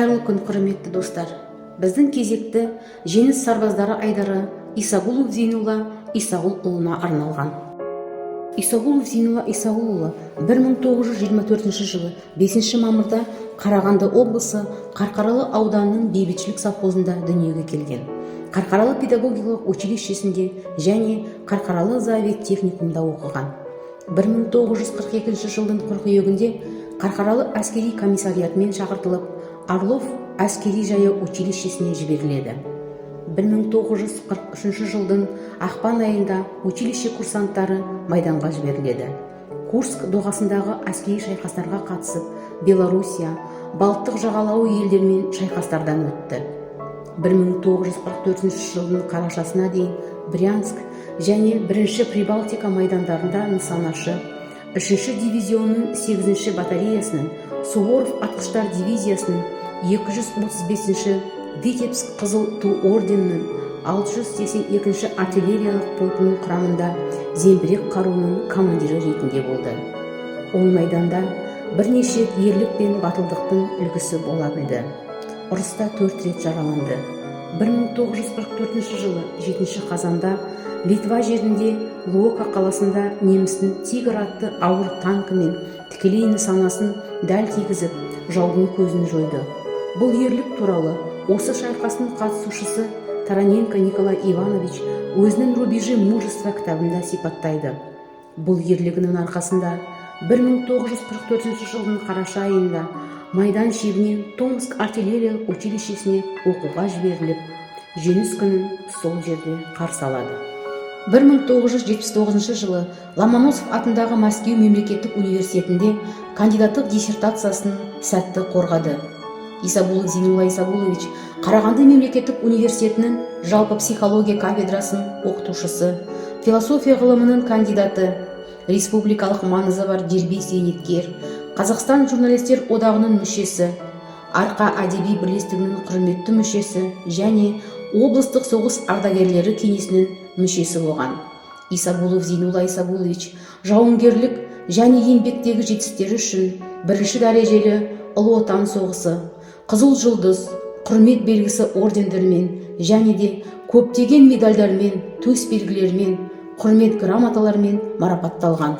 Қайырлы күн, құрметті достар. Біздің кезекті жеңіс сарбаздары айдары Исағұлов Зейнулла Исағұлұлына арналған. Исағұлов Зейнулла Исағұлұлы 1924 жылы 5 мамырда Қарағанды облысы Қарқаралы ауданының Бейбітшілік совхозында дүниеге келген. Қарқаралы педагогикалық училищесінде және Қарқаралы Завет техникумда оқыған. 1942 жылдың қыркүйегінде Қарқаралы әскери комиссариатымен шақыртылып, Орлов әскери жаяу училищесіне жіберіледі. 1943 жылдың ақпан айында училище курсанттары майданға жіберіледі. Курск доғасындағы әскери шайқастарға қатысып, Белоруссия, Балтық жағалауы елдермен шайқастардан өтті. 1944 жылдың қарашасына дейін Брянск және 1-ші Прибалтика майдандарында нысанашы, 3-ші дивизионның 8-ші батареясының, Суворов атқыштар дивизиясының 235-ші Витебск қызыл ту орденінің 682-ші артиллериялық полкының құрамында зеңбірек қаруының командирі ретінде болды. Ол майданда бірнеше ерлік пен батылдықтың үлгісі бола білді. Ұрыста 4 рет жараланды. 1944 жылы 7 қазанда Литва жерінде Луока қаласында немістің Тигр атты ауыр танкімен тікелей нысанасын дәл тигізіп, жаудың көзін жойды. Бұл ерлік туралы осы шайқастың қатысушысы Тараненко Николай Иванович өзінің «Рубежи мужества» кітабында сипаттайды. Бұл ерлігінің арқасында 1944 жылдың қараша айында майдан шебінен Томск артиллериялық училищесіне оқуға жіберіліп, жеңіс күнін сол жерде қарсы алады. 1979 жылы Ломоносов атындағы Мәскеу мемлекеттік университетінде кандидаттық диссертациясын сәтті қорғады. Исағұлов Зейнулла Исағұлович Қарағанды мемлекеттік университетінің жалпы психология кафедрасының оқытушысы, философия ғылымының кандидаты, республикалық маңызы бар дербес зейнеткер, Қазақстан журналистер одағының мүшесі, Арқа әдеби бірлестігінің құрметті мүшесі және облыстық соғыс ардагерлері кеңесінің мүшесі болған. Исағұлов Зейнулла Исағұлович жауынгерлік және еңбектегі жетістіктері үшін 1-ші дәрежелі Ұлы Отан соғысы, Қызыл жұлдыз, құрмет белгісі ордендермен және де көптеген медальдармен, төс белгілермен, құрмет грамоталармен марапатталған.